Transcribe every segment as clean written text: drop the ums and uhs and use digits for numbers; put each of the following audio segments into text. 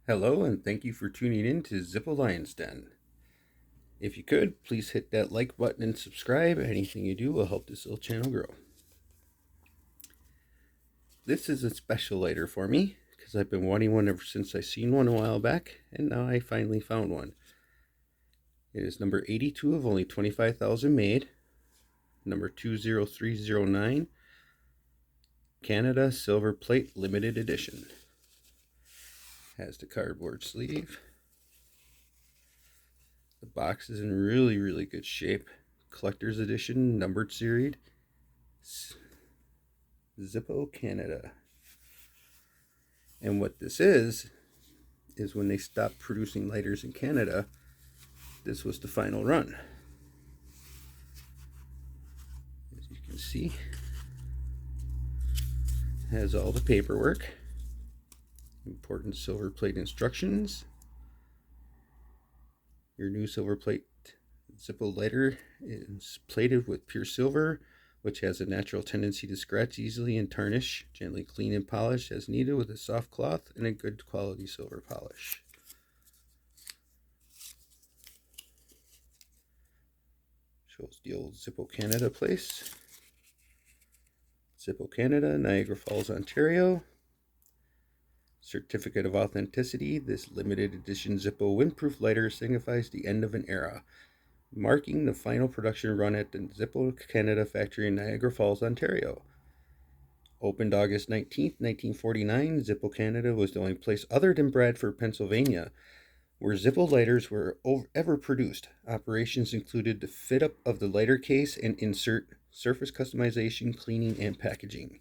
Hello, and thank you for tuning in to Zippo Lion's Den. If you could, please hit that like button and subscribe. Anything you do will help this little channel grow. This is a special lighter for me because I've been wanting one ever since I seen one a while back, and now I finally found one. It is number 82 of only 25,000 made, number 20309, Canada Silver Plate Limited Edition. Has the cardboard sleeve. The box is in really good shape. Collector's edition, numbered series. Zippo Canada. And what this is when they stopped producing lighters in Canada, this was the final run. As you can see, it has all the paperwork, important silver plate instructions. Your new silver plate Zippo lighter is plated with pure silver, which has a natural tendency to scratch easily and tarnish. Gently clean and polish as needed with a soft cloth and a good quality silver polish. Shows the old Zippo Canada place. Zippo Canada, Niagara Falls, Ontario. Certificate of authenticity. This limited edition Zippo windproof lighter signifies the end of an era, marking the final production run at the Zippo Canada factory in Niagara Falls, Ontario. Opened August 19th, 1949, Zippo Canada was the only place other than Bradford, Pennsylvania, where Zippo lighters were ever produced. Operations included the fit up of the lighter case and insert, surface customization, cleaning, and packaging.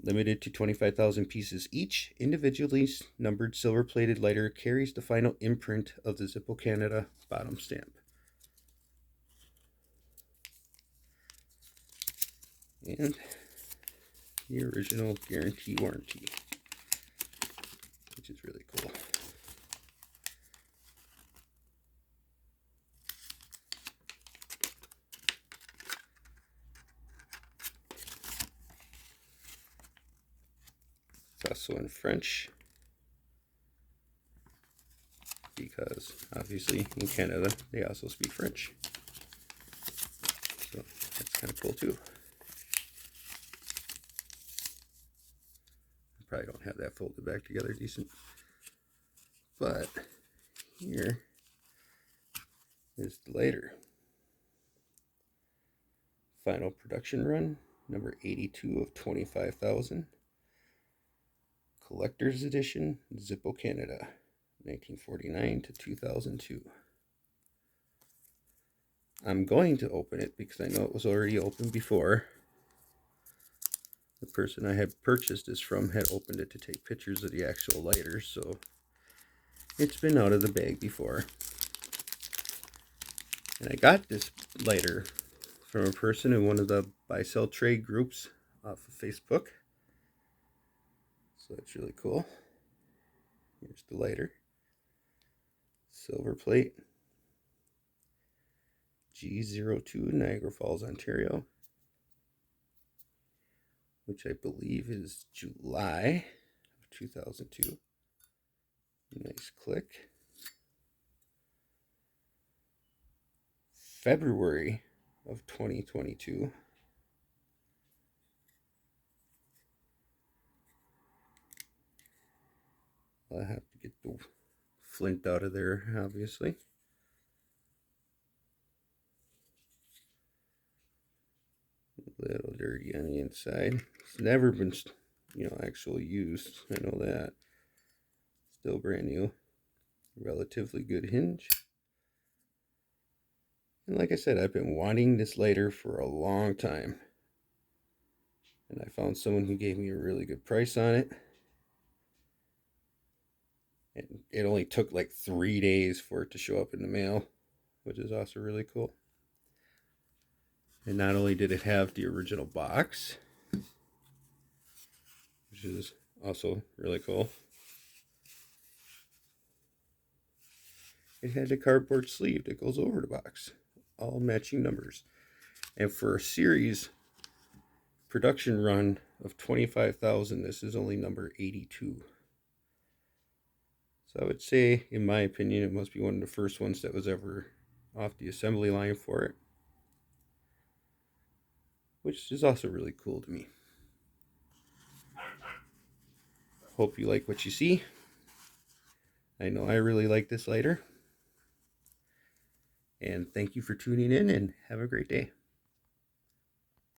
Limited to 25,000 pieces each, individually numbered silver-plated lighter carries the final imprint of the Zippo Canada bottom stamp. And the original guarantee warranty, which is really cool. It's also in French, because obviously in Canada they also speak French. So that's kind of cool too. I probably don't have that folded back together decent. But here is the lighter. Final production run, number 82 of 25,000. Collector's edition, Zippo Canada, 1949 to 2002. I'm going to open it because I know it was already open before. The person I had purchased this from had opened it to take pictures of the actual lighter, so it's been out of the bag before. And I got this lighter from a person in one of the buy-sell trade groups off of Facebook. So it's really cool. Here's the lighter. Silver plate. G02, Niagara Falls, Ontario. Which I believe is July of 2002. Nice click. February of 2022. I'll have to get the flint out of there, obviously. A little dirty on the inside. It's never been, actually used. I know that. Still brand new. Relatively good hinge. And like I said, I've been wanting this lighter for a long time. And I found someone who gave me a really good price on it. And it only took like 3 days for it to show up in the mail, which is also really cool. And not only did it have the original box, which is also really cool, it had a cardboard sleeve that goes over the box, all matching numbers. And for a series production run of 25,000, this is only number 82. So I would say, in my opinion, it must be one of the first ones that was ever off the assembly line for it, which is also really cool to me. Hope you like what you see. I know I really like this lighter. And thank you for tuning in and have a great day.